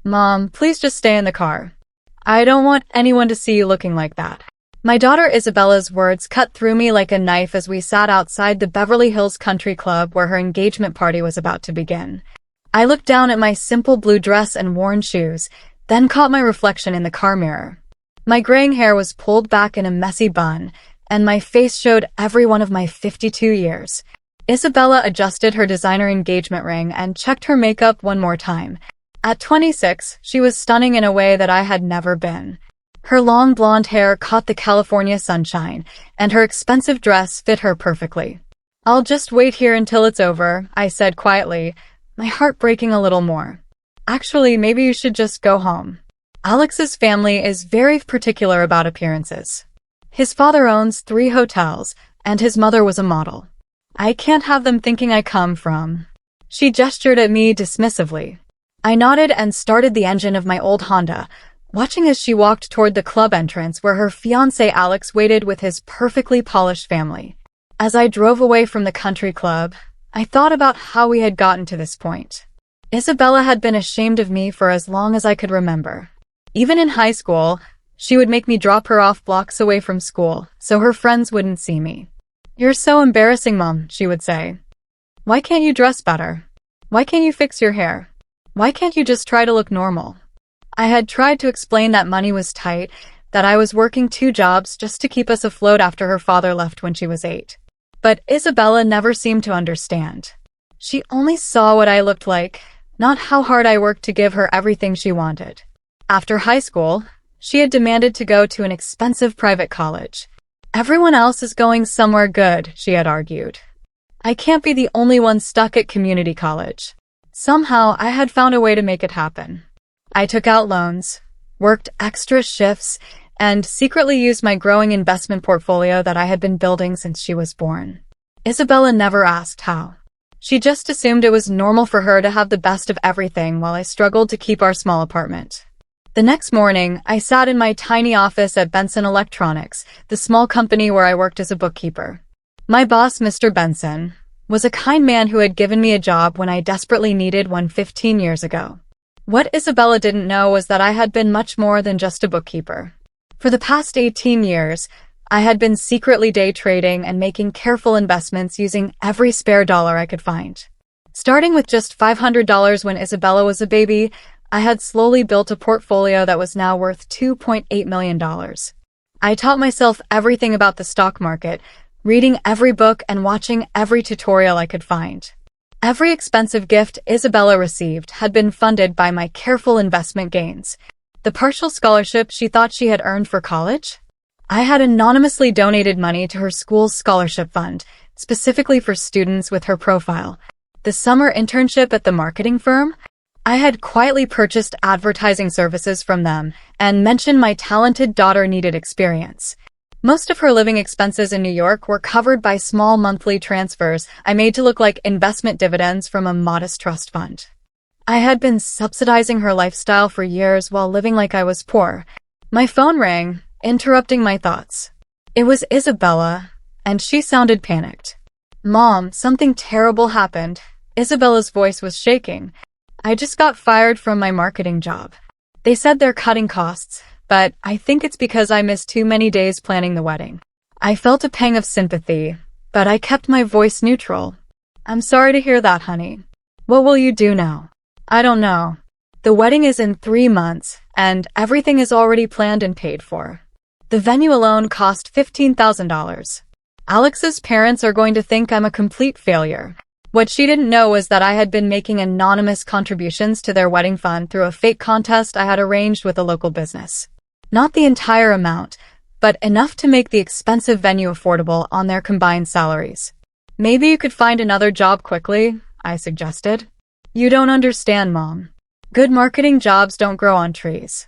Mom, please just stay in the car. I don't want anyone to see you looking like that. My daughter Isabella's words cut through me like a knife as we sat outside the Beverly Hills Country Club where her engagement party was about to begin. I looked down at my simple blue dress and worn shoes, then caught my reflection in the car mirror. My graying hair was pulled back in a messy bun, and my face showed every one of my 52 years. Isabella adjusted her designer engagement ring and checked her makeup one more time. At 26, she was stunning in a way that I had never been. Her long blonde hair caught the California sunshine, and her expensive dress fit her perfectly. I'll just wait here until it's over, I said quietly, my heart breaking a little more. Actually, maybe you should just go home. Alex's family is very particular about appearances. His father owns 3 hotels, and his mother was a model. I can't have them thinking I come from. She gestured at me dismissively. I nodded and started the engine of my old Honda, watching as she walked toward the club entrance where her fiancé Alex waited with his perfectly polished family. As I drove away from the country club, I thought about how we had gotten to this point. Isabella had been ashamed of me for as long as I could remember. Even in high school, she would make me drop her off blocks away from school so her friends wouldn't see me. You're so embarrassing, Mom, she would say. Why can't you dress better? Why can't you fix your hair? Why can't you just try to look normal? I had tried to explain that money was tight, that I was working 2 jobs just to keep us afloat after her father left when she was 8. But Isabella never seemed to understand. She only saw what I looked like, not how hard I worked to give her everything she wanted. After high school, she had demanded to go to an expensive private college. Everyone else is going somewhere good, she had argued. I can't be the only one stuck at community college. Somehow, I had found a way to make it happen. I took out loans, worked extra shifts, and secretly used my growing investment portfolio that I had been building since she was born. Isabella never asked how. She just assumed it was normal for her to have the best of everything while I struggled to keep our small apartment. The next morning, I sat in my tiny office at Benson Electronics, the small company where I worked as a bookkeeper. My boss, Mr. Benson, was a kind man who had given me a job when I desperately needed one 15 years ago. What Isabella didn't know was that I had been much more than just a bookkeeper. For the past 18 years, I had been secretly day trading and making careful investments using every spare dollar I could find. Starting with just $500 when Isabella was a baby, I had slowly built a portfolio that was now worth $2.8 million. I taught myself everything about the stock market, reading every book and watching every tutorial I could find. Every expensive gift Isabella received had been funded by my careful investment gains. The partial scholarship she thought she had earned for college? I had anonymously donated money to her school's scholarship fund, specifically for students with her profile. The summer internship at the marketing firm? I had quietly purchased advertising services from them and mentioned my talented daughter needed experience. Most of her living expenses in New York were covered by small monthly transfers I made to look like investment dividends from a modest trust fund. I had been subsidizing her lifestyle for years while living like I was poor. My phone rang, interrupting my thoughts. It was Isabella, and she sounded panicked. Mom, something terrible happened. Isabella's voice was shaking. I just got fired from my marketing job. They said they're cutting costs, but I think it's because I missed too many days planning the wedding. I felt a pang of sympathy, but I kept my voice neutral. I'm sorry to hear that, honey. What will you do now? I don't know. The wedding is in 3 months, and everything is already planned and paid for. The venue alone cost $15,000. Alex's parents are going to think I'm a complete failure. What she didn't know was that I had been making anonymous contributions to their wedding fund through a fake contest I had arranged with a local business. Not the entire amount, but enough to make the expensive venue affordable on their combined salaries. Maybe you could find another job quickly, I suggested. You don't understand, Mom. Good marketing jobs don't grow on trees.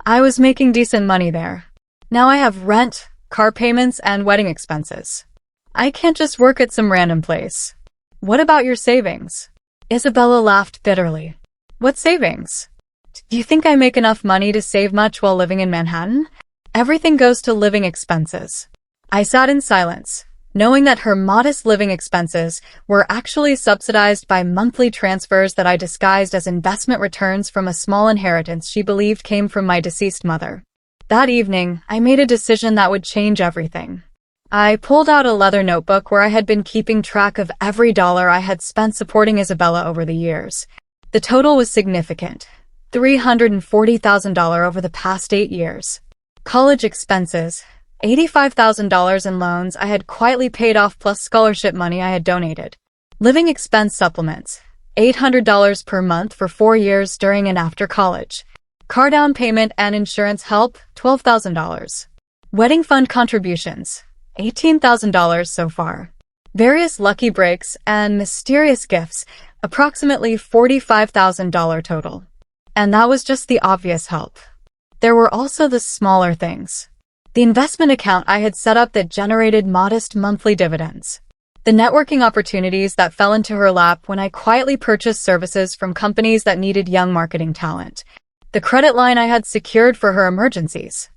I was making decent money there. Now I have rent, car payments, and wedding expenses. I can't just work at some random place. What about your savings? Isabella laughed bitterly. What savings? Do you think I make enough money to save much while living in Manhattan? Everything goes to living expenses. I sat in silence, knowing that her modest living expenses were actually subsidized by monthly transfers that I disguised as investment returns from a small inheritance she believed came from my deceased mother. That evening, I made a decision that would change everything. I pulled out a leather notebook where I had been keeping track of every dollar I had spent supporting Isabella over the years. The total was significant. $340,000 over the past 8 years. College expenses, $85,000 in loans I had quietly paid off plus scholarship money I had donated. Living expense supplements, $800 per month for 4 years during and after college. Car down payment and insurance help, $12,000. Wedding fund contributions, $18,000 so far. Various lucky breaks and mysterious gifts, approximately $45,000 total. And that was just the obvious help. There were also the smaller things. The investment account I had set up that generated modest monthly dividends. The networking opportunities that fell into her lap when I quietly purchased services from companies that needed young marketing talent. The credit line I had secured for her emergencies.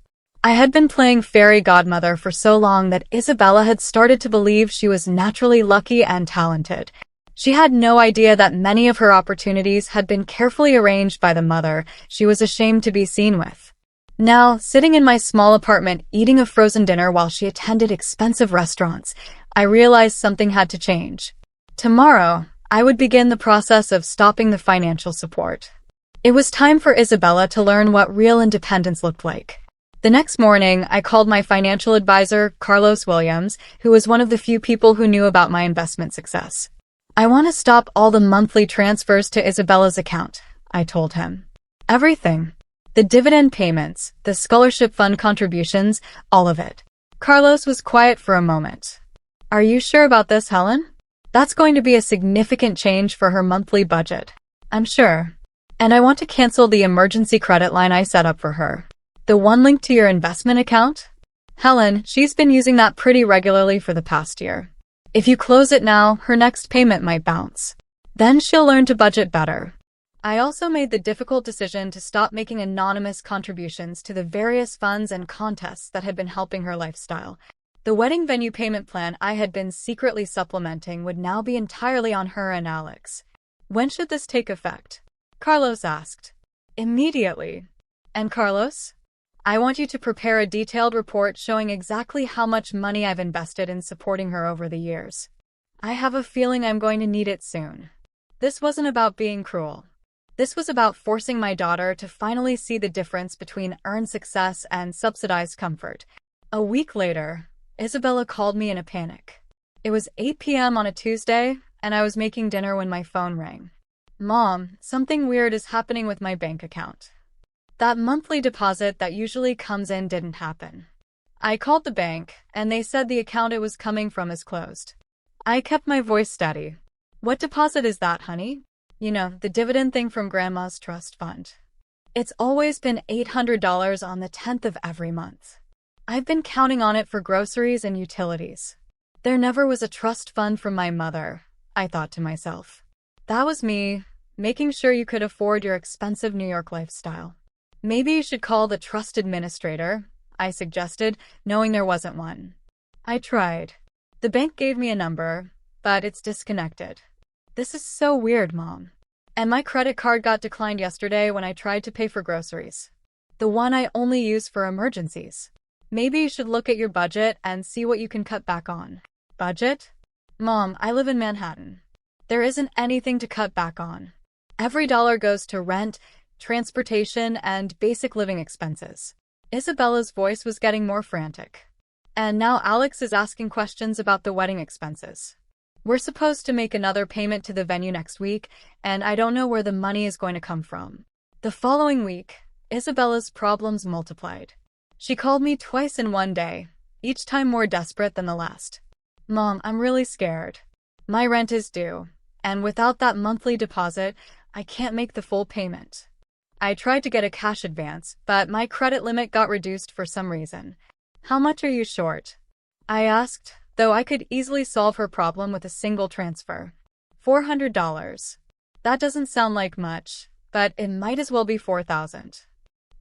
I had been playing fairy godmother for so long that Isabella had started to believe she was naturally lucky and talented. She had no idea that many of her opportunities had been carefully arranged by the mother she was ashamed to be seen with. Now, sitting in my small apartment eating a frozen dinner while she attended expensive restaurants, I realized something had to change. Tomorrow, I would begin the process of stopping the financial support. It was time for Isabella to learn what real independence looked like. The next morning, I called my financial advisor, Carlos Williams, who was one of the few people who knew about my investment success. I want to stop all the monthly transfers to Isabella's account, I told him. Everything. The dividend payments, the scholarship fund contributions, all of it. Carlos was quiet for a moment. Are you sure about this, Helen? That's going to be a significant change for her monthly budget. I'm sure. And I want to cancel the emergency credit line I set up for her. The one linked to your investment account? Helen, she's been using that pretty regularly for the past year. If you close it now, her next payment might bounce. Then she'll learn to budget better. I also made the difficult decision to stop making anonymous contributions to the various funds and contests that had been helping her lifestyle. The wedding venue payment plan I had been secretly supplementing would now be entirely on her and Alex. When should this take effect? Carlos asked. Immediately. And Carlos? I want you to prepare a detailed report showing exactly how much money I've invested in supporting her over the years. I have a feeling I'm going to need it soon. This wasn't about being cruel. This was about forcing my daughter to finally see the difference between earned success and subsidized comfort. A week later, Isabella called me in a panic. It was 8 p.m. on a Tuesday, and I was making dinner when my phone rang. Mom, something weird is happening with my bank account. That monthly deposit that usually comes in didn't happen. I called the bank, and they said the account it was coming from is closed. I kept my voice steady. What deposit is that, honey? You know, the dividend thing from Grandma's trust fund. It's always been $800 on the 10th of every month. I've been counting on it for groceries and utilities. There never was a trust fund from my mother, I thought to myself. That was me, making sure you could afford your expensive New York lifestyle. Maybe you should call the trust administrator, I suggested, knowing there wasn't one. I tried. The bank gave me a number, but it's disconnected. This is so weird, Mom. And my credit card got declined yesterday when I tried to pay for groceries. The one I only use for emergencies. Maybe you should look at your budget and see what you can cut back on. Budget? Mom, I live in Manhattan. There isn't anything to cut back on. Every dollar goes to rent, transportation, and basic living expenses. Isabella's voice was getting more frantic. And now Alex is asking questions about the wedding expenses. We're supposed to make another payment to the venue next week, and I don't know where the money is going to come from. The following week, Isabella's problems multiplied. She called me twice in one day, each time more desperate than the last. Mom, I'm really scared. My rent is due, and without that monthly deposit, I can't make the full payment. I tried to get a cash advance, but my credit limit got reduced for some reason. How much are you short? I asked, though I could easily solve her problem with a single transfer. $400. That doesn't sound like much, but it might as well be $4,000.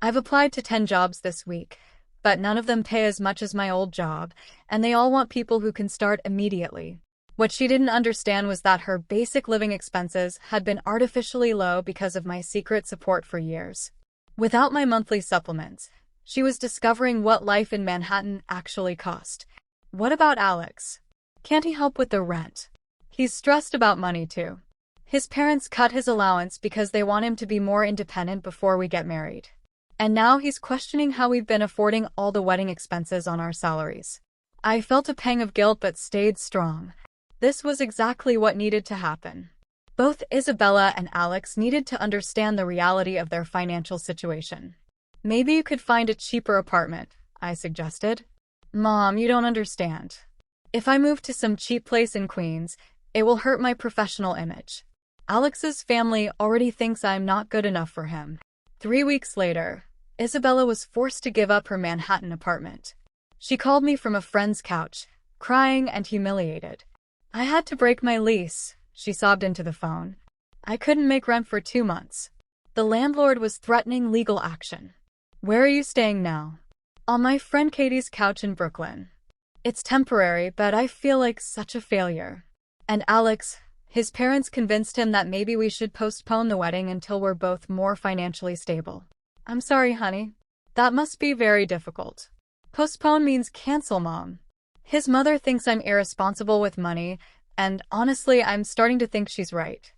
I've applied to 10 jobs this week, but none of them pay as much as my old job, and they all want people who can start immediately. What she didn't understand was that her basic living expenses had been artificially low because of my secret support for years. Without my monthly supplements, she was discovering what life in Manhattan actually cost. What about Alex? Can't he help with the rent? He's stressed about money too. His parents cut his allowance because they want him to be more independent before we get married. And now he's questioning how we've been affording all the wedding expenses on our salaries. I felt a pang of guilt but stayed strong. This was exactly what needed to happen. Both Isabella and Alex needed to understand the reality of their financial situation. Maybe you could find a cheaper apartment, I suggested. Mom, you don't understand. If I move to some cheap place in Queens, it will hurt my professional image. Alex's family already thinks I'm not good enough for him. 3 weeks later, Isabella was forced to give up her Manhattan apartment. She called me from a friend's couch, crying and humiliated. I had to break my lease, she sobbed into the phone. I couldn't make rent for 2 months. The landlord was threatening legal action. Where are you staying now? On my friend Katie's couch in Brooklyn. It's temporary, but I feel like such a failure. And Alex, his parents convinced him that maybe we should postpone the wedding until we're both more financially stable. I'm sorry, honey. That must be very difficult. Postpone means cancel, Mom. His mother thinks I'm irresponsible with money, and honestly, I'm starting to think she's right.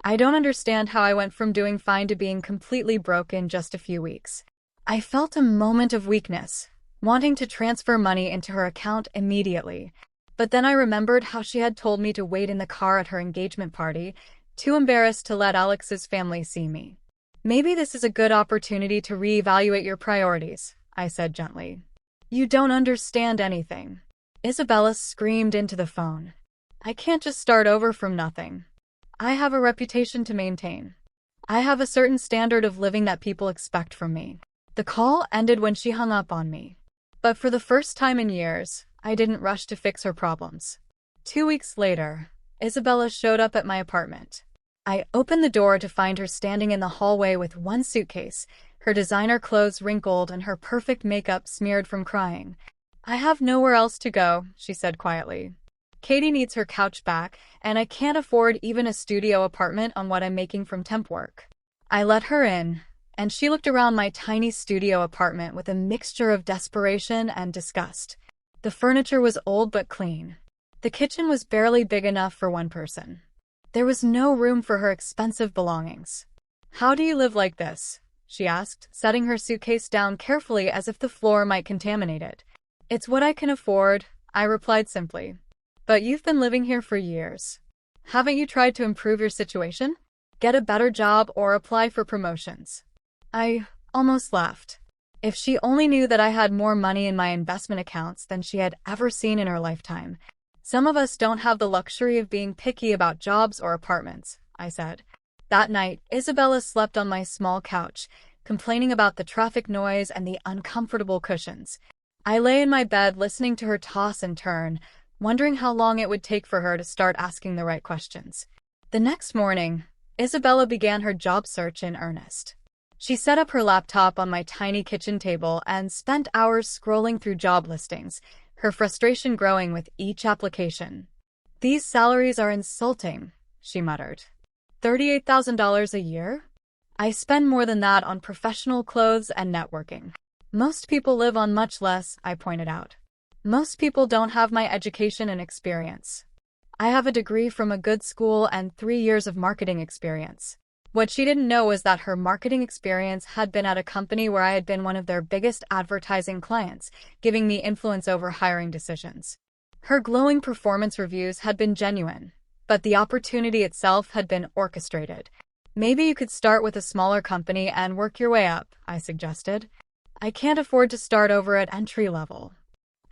I don't understand how I went from doing fine to being completely broke in just a few weeks. I felt a moment of weakness, wanting to transfer money into her account immediately. But then I remembered how she had told me to wait in the car at her engagement party, too embarrassed to let Alex's family see me. Maybe this is a good opportunity to reevaluate your priorities, I said gently. You don't understand anything. Isabella screamed into the phone. I can't just start over from nothing. I have a reputation to maintain. I have a certain standard of living that people expect from me. The call ended when she hung up on me. But for the first time in years, I didn't rush to fix her problems. 2 weeks later, Isabella showed up at my apartment. I opened the door to find her standing in the hallway with one suitcase, her designer clothes wrinkled and her perfect makeup smeared from crying. I have nowhere else to go, she said quietly. Katie needs her couch back, and I can't afford even a studio apartment on what I'm making from temp work. I let her in, and she looked around my tiny studio apartment with a mixture of desperation and disgust. The furniture was old but clean. The kitchen was barely big enough for one person. There was no room for her expensive belongings. How do you live like this? She asked, setting her suitcase down carefully as if the floor might contaminate it. It's what I can afford, I replied simply. But you've been living here for years. Haven't you tried to improve your situation? Get a better job or apply for promotions? I almost laughed. If she only knew that I had more money in my investment accounts than she had ever seen in her lifetime. Some of us don't have the luxury of being picky about jobs or apartments, I said. That night, Isabella slept on my small couch, complaining about the traffic noise and the uncomfortable cushions. I lay in my bed listening to her toss and turn, wondering how long it would take for her to start asking the right questions. The next morning, Isabella began her job search in earnest. She set up her laptop on my tiny kitchen table and spent hours scrolling through job listings, her frustration growing with each application. These salaries are insulting, she muttered. $38,000 a year? I spend more than that on professional clothes and networking. Most people live on much less, I pointed out. Most people don't have my education and experience. I have a degree from a good school and 3 years of marketing experience. What she didn't know was that her marketing experience had been at a company where I had been one of their biggest advertising clients, giving me influence over hiring decisions. Her glowing performance reviews had been genuine, but the opportunity itself had been orchestrated. Maybe you could start with a smaller company and work your way up, I suggested. I can't afford to start over at entry level.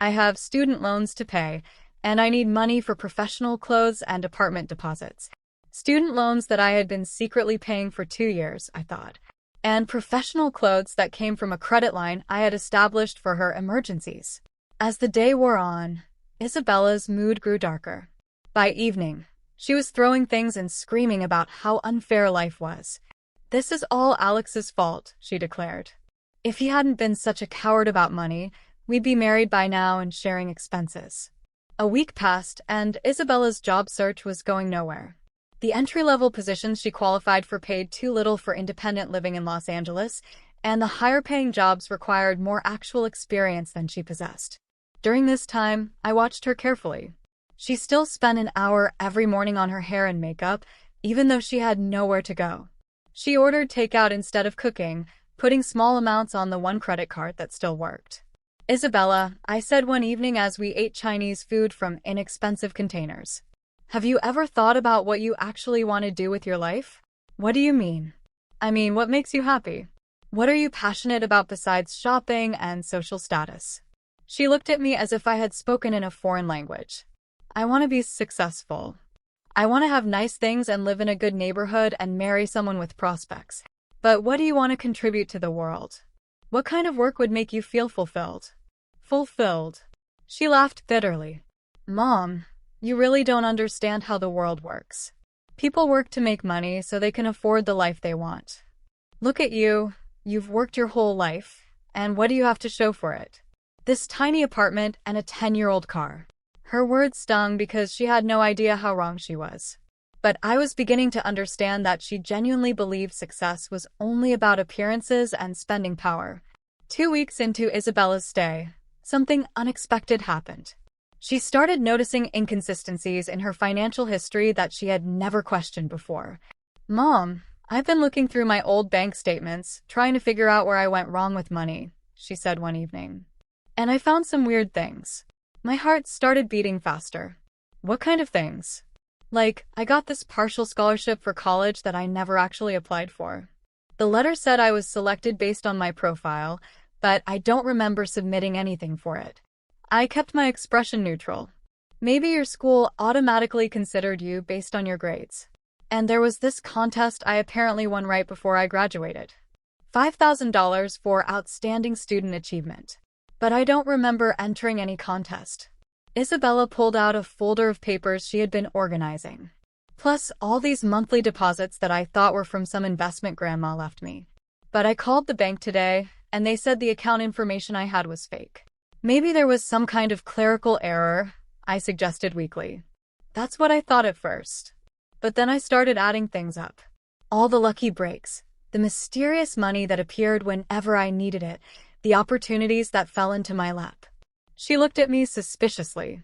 I have student loans to pay, and I need money for professional clothes and apartment deposits. Student loans that I had been secretly paying for 2 years, I thought, and professional clothes that came from a credit line I had established for her emergencies. As the day wore on, Isabella's mood grew darker. By evening, she was throwing things and screaming about how unfair life was. This is all Alex's fault, she declared. If he hadn't been such a coward about money, we'd be married by now and sharing expenses. A week passed, and Isabella's job search was going nowhere. The entry-level positions she qualified for paid too little for independent living in Los Angeles, and the higher-paying jobs required more actual experience than she possessed. During this time, I watched her carefully. She still spent an hour every morning on her hair and makeup, even though she had nowhere to go. She ordered takeout instead of cooking, putting small amounts on the one credit card that still worked. "Isabella," I said one evening as we ate Chinese food from inexpensive containers, "have you ever thought about what you actually want to do with your life?" "What do you mean?" "I mean, what makes you happy? What are you passionate about besides shopping and social status?" She looked at me as if I had spoken in a foreign language. "I want to be successful. I want to have nice things and live in a good neighborhood and marry someone with prospects. But what do you want to contribute to the world? What kind of work would make you feel fulfilled?" Fulfilled. She laughed bitterly. "Mom, you really don't understand how the world works. People work to make money so they can afford the life they want. Look at you, you've worked your whole life, and what do you have to show for it? This tiny apartment and a 10-year-old car." Her words stung because she had no idea how wrong she was. But I was beginning to understand that she genuinely believed success was only about appearances and spending power. 2 weeks into Isabella's stay, something unexpected happened. She started noticing inconsistencies in her financial history that she had never questioned before. "Mom, I've been looking through my old bank statements, trying to figure out where I went wrong with money," she said one evening. "And I found some weird things." My heart started beating faster. "What kind of things?" "Like, I got this partial scholarship for college that I never actually applied for. The letter said I was selected based on my profile, but I don't remember submitting anything for it. I kept my expression neutral. Maybe your school automatically considered you based on your grades. And there was this contest I apparently won right before I graduated. $5,000 for outstanding student achievement. But I don't remember entering any contest." Isabella pulled out a folder of papers she had been organizing. Plus all these monthly deposits that I thought were from some investment grandma left me. "But I called the bank today, and they said the account information I had was fake." "Maybe there was some kind of clerical error," I suggested weakly. "That's what I thought at first. But then I started adding things up. All the lucky breaks, the mysterious money that appeared whenever I needed it, the opportunities that fell into my lap." She looked at me suspiciously.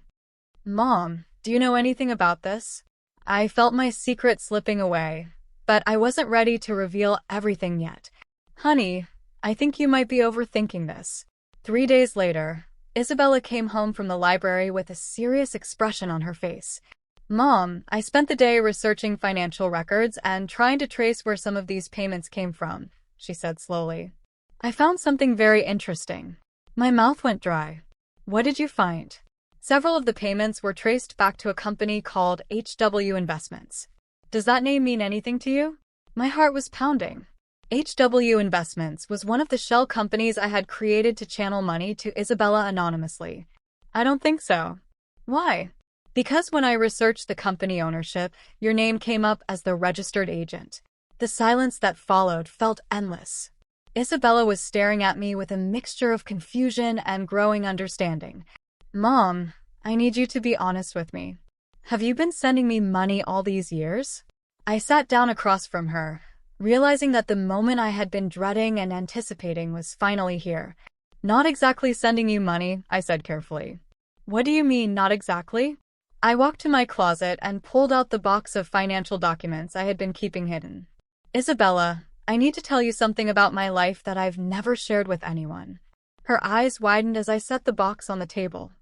"Mom, do you know anything about this?" I felt my secret slipping away, but I wasn't ready to reveal everything yet. "Honey, I think you might be overthinking this." 3 days later, Isabella came home from the library with a serious expression on her face. "Mom, I spent the day researching financial records and trying to trace where some of these payments came from," she said slowly. "I found something very interesting." My mouth went dry. "What did you find?" "Several of the payments were traced back to a company called HW Investments. Does that name mean anything to you?" My heart was pounding. HW Investments was one of the shell companies I had created to channel money to Isabella anonymously. "I don't think so." "Why?" "Because when I researched the company ownership, your name came up as the registered agent." The silence that followed felt endless. Isabella was staring at me with a mixture of confusion and growing understanding. "Mom, I need you to be honest with me. Have you been sending me money all these years?" I sat down across from her, realizing that the moment I had been dreading and anticipating was finally here. "Not exactly sending you money," I said carefully. "What do you mean, not exactly?" I walked to my closet and pulled out the box of financial documents I had been keeping hidden. "Isabella, I need to tell you something about my life that I've never shared with anyone." Her eyes widened as I set the box on the table.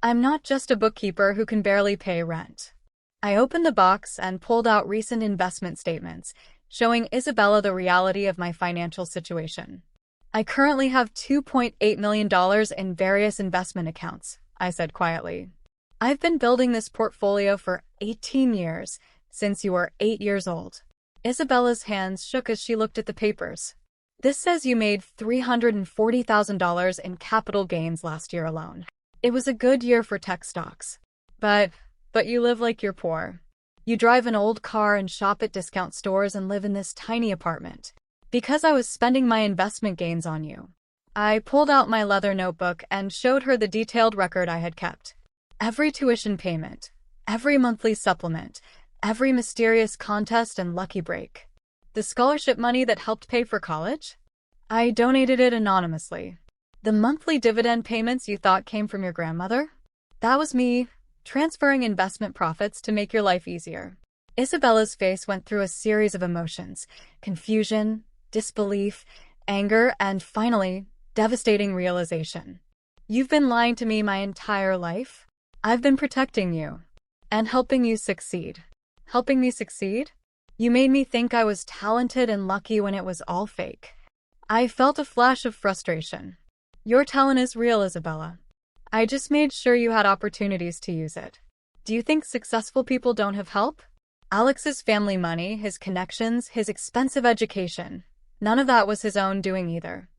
"I'm not just a bookkeeper who can barely pay rent." I opened the box and pulled out recent investment statements, showing Isabella the reality of my financial situation. "I currently have $2.8 million in various investment accounts," I said quietly. "I've been building this portfolio for 18 years, since you were 8 years old." Isabella's hands shook as she looked at the papers. "This says you made $340,000 in capital gains last year alone. It was a good year for tech stocks. But you live like you're poor. You drive an old car and shop at discount stores and live in this tiny apartment. Because I was spending my investment gains on you." I pulled out my leather notebook and showed her the detailed record I had kept. Every tuition payment, every monthly supplement, every mysterious contest and lucky break. The scholarship money that helped pay for college? I donated it anonymously. The monthly dividend payments you thought came from your grandmother? That was me, transferring investment profits to make your life easier. Isabella's face went through a series of emotions: confusion, disbelief, anger, and finally, devastating realization. You've been lying to me my entire life. I've been protecting you and helping you succeed. Helping me succeed? You made me think I was talented and lucky when it was all fake. I felt a flash of frustration. Your talent is real, Isabella. I just made sure you had opportunities to use it. Do you think successful people don't have help? Alex's family money, his connections, his expensive education. None of that was his own doing either.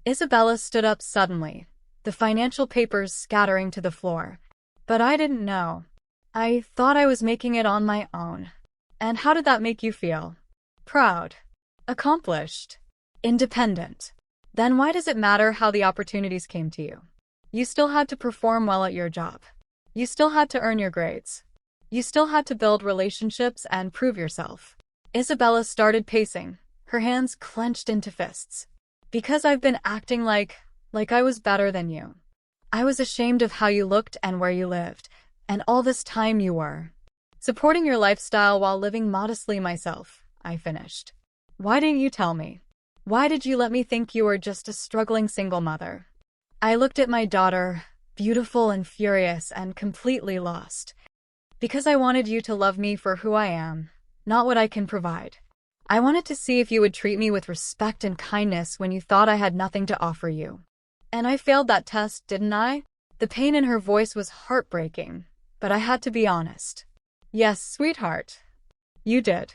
Isabella stood up suddenly, the financial papers scattering to the floor. But I didn't know. I thought I was making it on my own. And how did that make you feel? Proud. Accomplished. Independent. Then why does it matter how the opportunities came to you? You still had to perform well at your job. You still had to earn your grades. You still had to build relationships and prove yourself. Isabella started pacing, her hands clenched into fists. Because I've been acting like I was better than you. I was ashamed of how you looked and where you lived, and all this time you were supporting your lifestyle while living modestly myself, I finished. Why didn't you tell me? Why did you let me think you were just a struggling single mother? I looked at my daughter, beautiful and furious and completely lost. Because I wanted you to love me for who I am, not what I can provide. I wanted to see if you would treat me with respect and kindness when you thought I had nothing to offer you. And I failed that test, didn't I? The pain in her voice was heartbreaking, but I had to be honest. Yes, sweetheart. You did.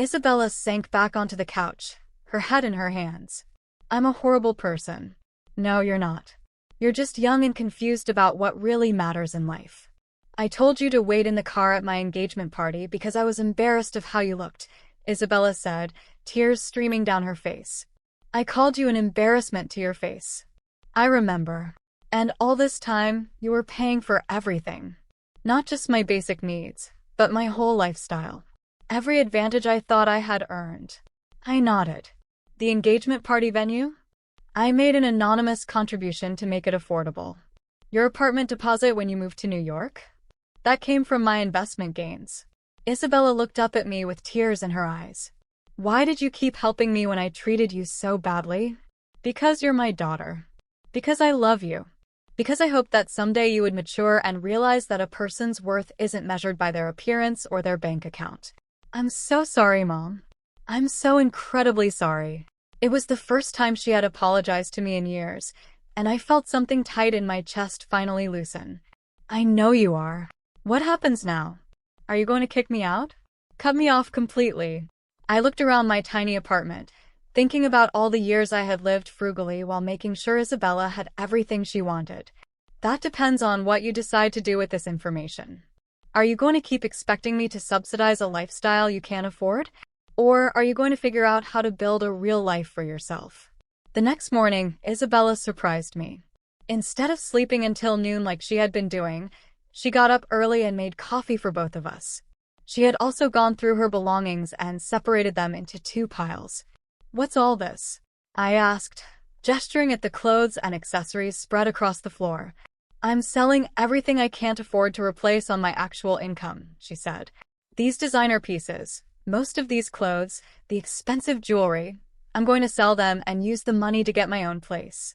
Isabella sank back onto the couch, her head in her hands. I'm a horrible person. No, you're not. You're just young and confused about what really matters in life. I told you to wait in the car at my engagement party because I was embarrassed of how you looked, Isabella said, tears streaming down her face. I called you an embarrassment to your face. I remember. And all this time, you were paying for everything. Not just my basic needs, but my whole lifestyle. Every advantage I thought I had earned. I nodded. The engagement party venue? I made an anonymous contribution to make it affordable. Your apartment deposit when you moved to New York? That came from my investment gains. Isabella looked up at me with tears in her eyes. Why did you keep helping me when I treated you so badly? Because you're my daughter. Because I love you. Because I hoped that someday you would mature and realize that a person's worth isn't measured by their appearance or their bank account. I'm so sorry, Mom. I'm so incredibly sorry. It was the first time she had apologized to me in years, and I felt something tight in my chest finally loosen. I know you are. What happens now? Are you going to kick me out? Cut me off completely. I looked around my tiny apartment, thinking about all the years I had lived frugally while making sure Isabella had everything she wanted. That depends on what you decide to do with this information. Are you going to keep expecting me to subsidize a lifestyle you can't afford? Or are you going to figure out how to build a real life for yourself? The next morning, Isabella surprised me. Instead of sleeping until noon like she had been doing, she got up early and made coffee for both of us. She had also gone through her belongings and separated them into 2 piles. What's all this? I asked, gesturing at the clothes and accessories spread across the floor. I'm selling everything I can't afford to replace on my actual income, she said. These designer pieces, most of these clothes, the expensive jewelry, I'm going to sell them and use the money to get my own place.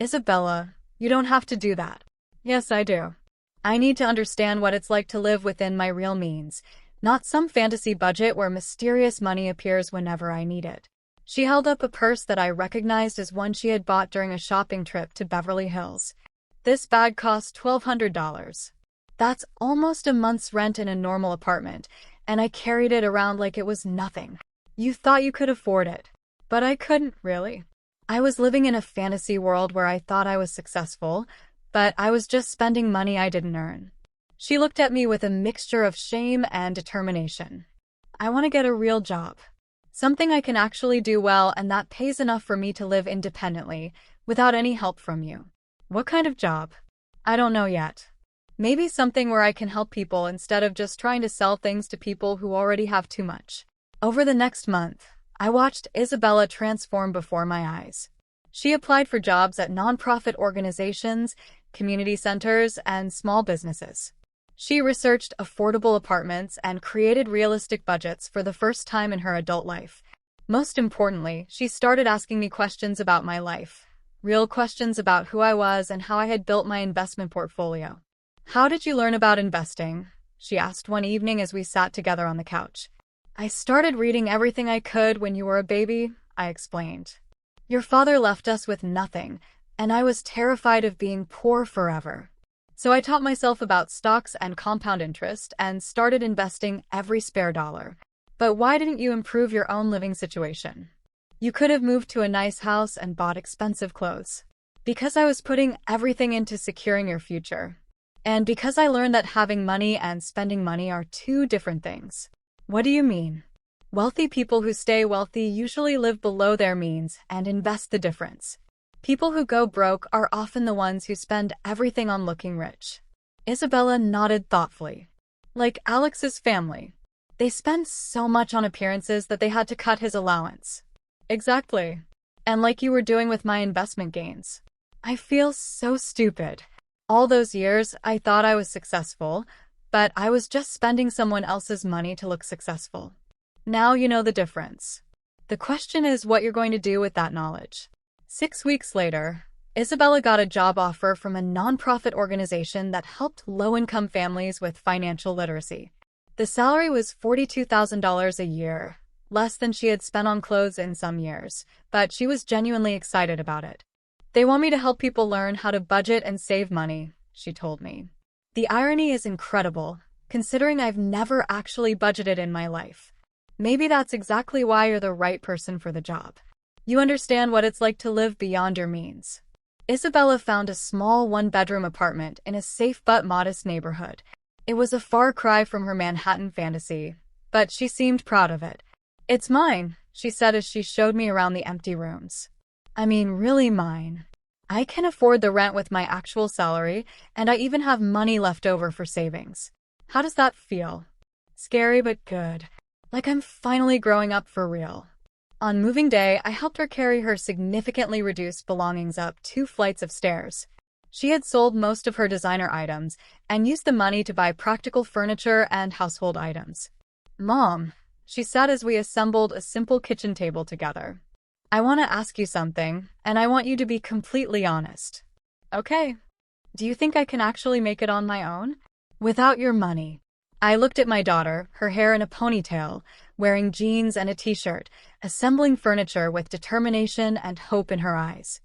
Isabella, you don't have to do that. Yes, I do. I need to understand what it's like to live within my real means, not some fantasy budget where mysterious money appears whenever I need it. She held up a purse that I recognized as one she had bought during a shopping trip to Beverly Hills. This bag cost $1,200. That's almost a month's rent in a normal apartment, and I carried it around like it was nothing. You thought you could afford it, but I couldn't, really. I was living in a fantasy world where I thought I was successful, but I was just spending money I didn't earn. She looked at me with a mixture of shame and determination. I want to get a real job. Something I can actually do well and that pays enough for me to live independently, without any help from you. What kind of job? I don't know yet. Maybe something where I can help people instead of just trying to sell things to people who already have too much. Over the next month, I watched Isabella transform before my eyes. She applied for jobs at nonprofit organizations, community centers, and small businesses. She researched affordable apartments and created realistic budgets for the first time in her adult life. Most importantly, she started asking me questions about my life. Real questions about who I was and how I had built my investment portfolio. "How did you learn about investing?" she asked one evening as we sat together on the couch. "I started reading everything I could when you were a baby," I explained. "Your father left us with nothing, and I was terrified of being poor forever. So I taught myself about stocks and compound interest and started investing every spare dollar. But why didn't you improve your own living situation? You could have moved to a nice house and bought expensive clothes." "Because I was putting everything into securing your future. And because I learned that having money and spending money are two different things." "What do you mean?" "Wealthy people who stay wealthy usually live below their means and invest the difference. People who go broke are often the ones who spend everything on looking rich." Isabella nodded thoughtfully. "Like Alex's family. They spend so much on appearances that they had to cut his allowance." "Exactly. And like you were doing with my investment gains." I feel so stupid. All those years, I thought I was successful, but I was just spending someone else's money to look successful. Now you know the difference. The question is what you're going to do with that knowledge. 6 weeks later, Isabella got a job offer from a nonprofit organization that helped low-income families with financial literacy. The salary was $42,000 a year, less than she had spent on clothes in some years, but she was genuinely excited about it. "They want me to help people learn how to budget and save money," she told me. The irony is incredible, considering I've never actually budgeted in my life. Maybe that's exactly why you're the right person for the job. You understand what it's like to live beyond your means. Isabella found a small one-bedroom apartment in a safe but modest neighborhood. It was a far cry from her Manhattan fantasy, but she seemed proud of it. "It's mine," she said as she showed me around the empty rooms. I mean, really mine. I can afford the rent with my actual salary, and I even have money left over for savings. How does that feel? Scary but good. Like I'm finally growing up for real. On moving day, I helped her carry her significantly reduced belongings up 2 flights of stairs. She had sold most of her designer items and used the money to buy practical furniture and household items. "Mom," she said as we assembled a simple kitchen table together. "I want to ask you something, and I want you to be completely honest." "Okay. Do you think I can actually make it on my own? Without your money?" I looked at my daughter, her hair in a ponytail, wearing jeans and a t-shirt, assembling furniture with determination and hope in her eyes.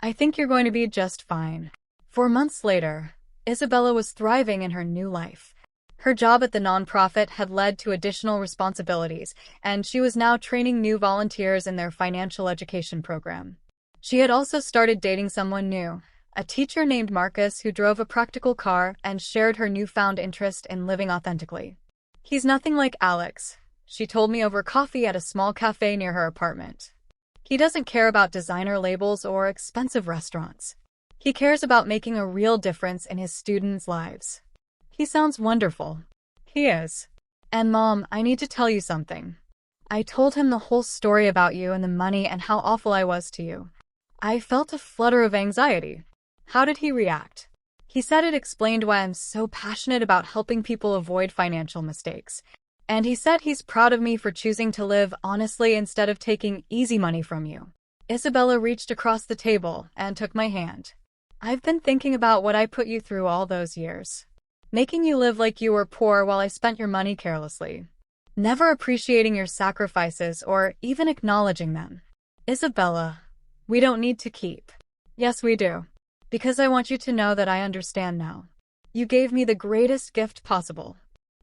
"I think you're going to be just fine." 4 months later, Isabella was thriving in her new life. Her job at the nonprofit had led to additional responsibilities, and she was now training new volunteers in their financial education program. She had also started dating someone new, a teacher named Marcus who drove a practical car and shared her newfound interest in living authentically. "He's nothing like Alex," she told me over coffee at a small cafe near her apartment. "He doesn't care about designer labels or expensive restaurants. He cares about making a real difference in his students' lives." "He sounds wonderful." "He is. And Mom, I need to tell you something." I told him the whole story about you and the money and how awful I was to you. I felt a flutter of anxiety. How did he react? He said it explained why I'm so passionate about helping people avoid financial mistakes. And he said he's proud of me for choosing to live honestly instead of taking easy money from you. Isabella reached across the table and took my hand. "I've been thinking about what I put you through all those years. Making you live like you were poor while I spent your money carelessly. Never appreciating your sacrifices or even acknowledging them. Isabella, we don't need to keep." "Yes, we do. Because I want you to know that I understand now. You gave me the greatest gift possible."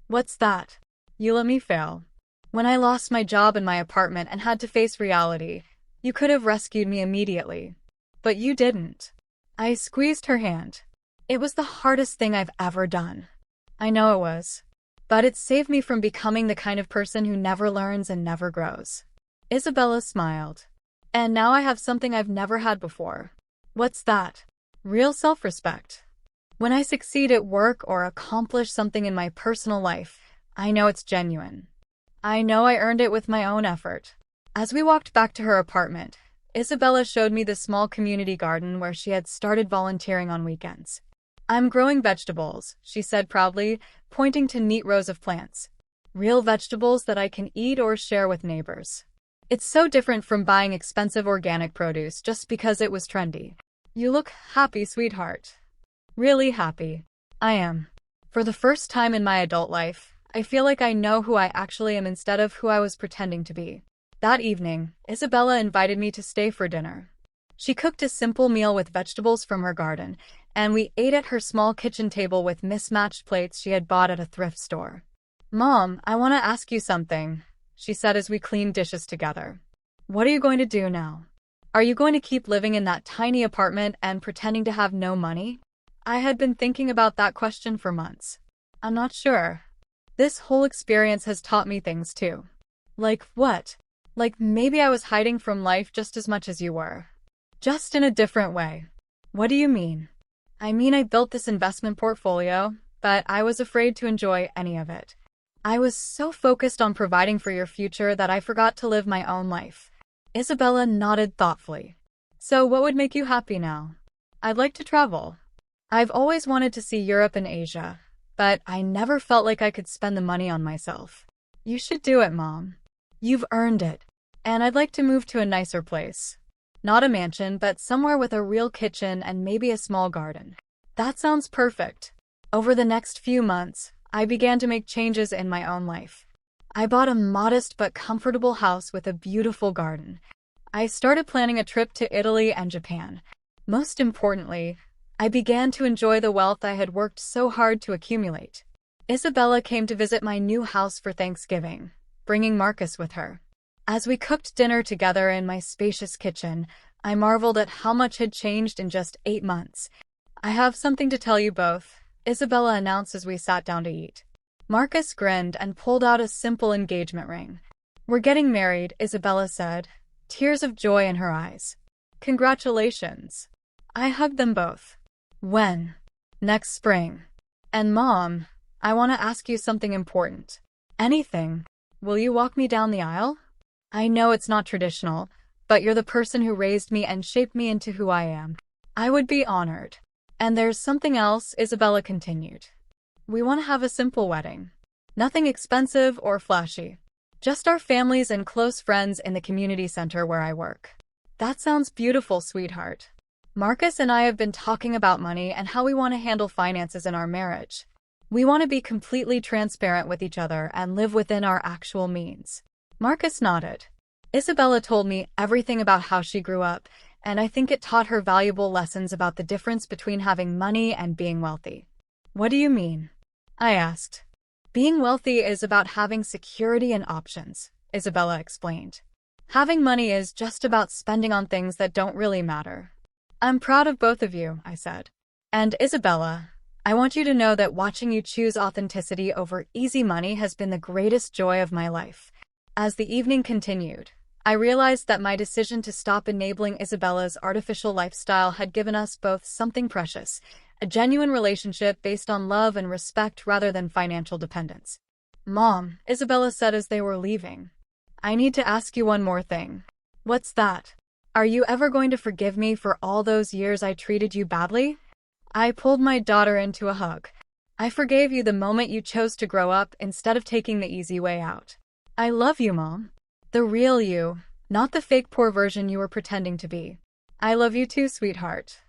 "What's that?" "You let me fail. When I lost my job in my apartment and had to face reality, you could have rescued me immediately. But you didn't." I squeezed her hand. "It was the hardest thing I've ever done." "I know it was. But it saved me from becoming the kind of person who never learns and never grows." Isabella smiled. And now I have something I've never had before. What's that? Real self-respect. When I succeed at work or accomplish something in my personal life, I know it's genuine. I know I earned it with my own effort. As we walked back to her apartment, Isabella showed me the small community garden where she had started volunteering on weekends. I'm growing vegetables, she said proudly, pointing to neat rows of plants. Real vegetables that I can eat or share with neighbors. It's so different from buying expensive organic produce just because it was trendy. You look happy, sweetheart. Really happy. I am. For the first time in my adult life, I feel like I know who I actually am instead of who I was pretending to be. That evening, Isabella invited me to stay for dinner. She cooked a simple meal with vegetables from her garden, and we ate at her small kitchen table with mismatched plates she had bought at a thrift store. Mom, I want to ask you something, she said as we cleaned dishes together. What are you going to do now? Are you going to keep living in that tiny apartment and pretending to have no money? I had been thinking about that question for months. I'm not sure. This whole experience has taught me things too. Like what? Like maybe I was hiding from life just as much as you were. Just in a different way. What do you mean? I mean I built this investment portfolio, but I was afraid to enjoy any of it. I was so focused on providing for your future that I forgot to live my own life. Isabella nodded thoughtfully. So what would make you happy now? I'd like to travel. I've always wanted to see Europe and Asia, but I never felt like I could spend the money on myself. You should do it, Mom. You've earned it. And I'd like to move to a nicer place. Not a mansion, but somewhere with a real kitchen and maybe a small garden. That sounds perfect. Over the next few months, I began to make changes in my own life. I bought a modest but comfortable house with a beautiful garden. I started planning a trip to Italy and Japan. Most importantly, I began to enjoy the wealth I had worked so hard to accumulate. Isabella came to visit my new house for Thanksgiving, bringing Marcus with her. As we cooked dinner together in my spacious kitchen, I marveled at how much had changed in just 8 months. I have something to tell you both, Isabella announced as we sat down to eat. Marcus grinned and pulled out a simple engagement ring. We're getting married, Isabella said, tears of joy in her eyes. Congratulations. I hugged them both. When? Next spring. And Mom, I want to ask you something important. Anything. Will you walk me down the aisle? I know it's not traditional, but you're the person who raised me and shaped me into who I am. I would be honored. And there's something else, Isabella continued. We want to have a simple wedding. Nothing expensive or flashy. Just our families and close friends in the community center where I work. That sounds beautiful, sweetheart. Marcus and I have been talking about money and how we want to handle finances in our marriage. We want to be completely transparent with each other and live within our actual means. Marcus nodded. Isabella told me everything about how she grew up, and I think it taught her valuable lessons about the difference between having money and being wealthy. What do you mean? I asked. Being wealthy is about having security and options, Isabella explained. Having money is just about spending on things that don't really matter. I'm proud of both of you, I said. And Isabella, I want you to know that watching you choose authenticity over easy money has been the greatest joy of my life. As the evening continued, I realized that my decision to stop enabling Isabella's artificial lifestyle had given us both something precious, a genuine relationship based on love and respect rather than financial dependence. Mom, Isabella said as they were leaving, I need to ask you one more thing. What's that? Are you ever going to forgive me for all those years I treated you badly? I pulled my daughter into a hug. I forgave you the moment you chose to grow up instead of taking the easy way out. I love you, Mom. The real you, not the fake poor version you were pretending to be. I love you too, sweetheart.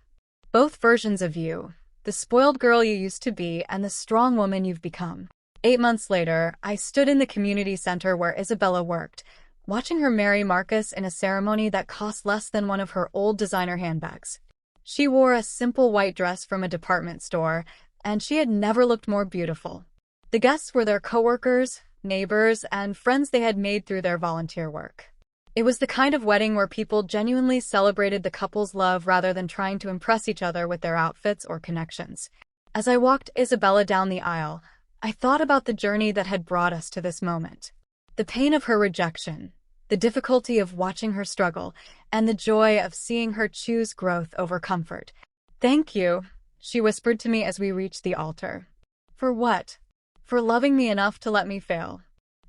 Both versions of you, the spoiled girl you used to be and the strong woman you've become. 8 months later, I stood in the community center where Isabella worked, watching her marry Marcus in a ceremony that cost less than one of her old designer handbags. She wore a simple white dress from a department store, and she had never looked more beautiful. The guests were their coworkers, neighbors, and friends they had made through their volunteer work. It was the kind of wedding where people genuinely celebrated the couple's love rather than trying to impress each other with their outfits or connections. As I walked Isabella down the aisle, I thought about the journey that had brought us to this moment. The pain of her rejection, the difficulty of watching her struggle, and the joy of seeing her choose growth over comfort. "Thank you," she whispered to me as we reached the altar. "For what?" "For loving me enough to let me fail.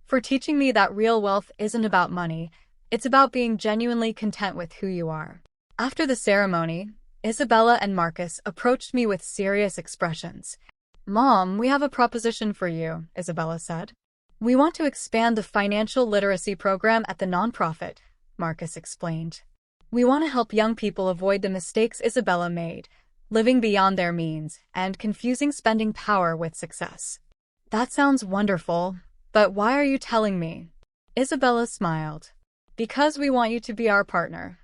For teaching me that real wealth isn't about money, it's about being genuinely content with who you are." After the ceremony, Isabella and Marcus approached me with serious expressions. "Mom, we have a proposition for you," Isabella said. "We want to expand the financial literacy program at the nonprofit," Marcus explained. "We want to help young people avoid the mistakes Isabella made, living beyond their means, and confusing spending power with success." "That sounds wonderful, but why are you telling me?" Isabella smiled. "Because we want you to be our partner.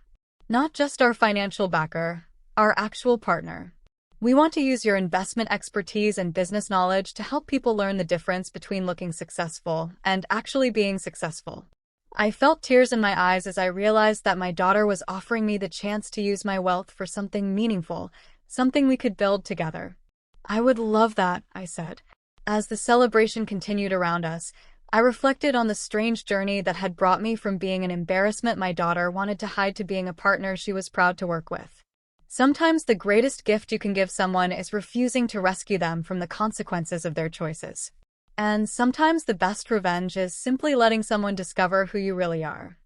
Not just our financial backer, our actual partner. We want to use your investment expertise and business knowledge to help people learn the difference between looking successful and actually being successful." I felt tears in my eyes as I realized that my daughter was offering me the chance to use my wealth for something meaningful, something we could build together. "I would love that," I said. As the celebration continued around us, I reflected on the strange journey that had brought me from being an embarrassment my daughter wanted to hide to being a partner she was proud to work with. Sometimes the greatest gift you can give someone is refusing to rescue them from the consequences of their choices. And sometimes the best revenge is simply letting someone discover who you really are.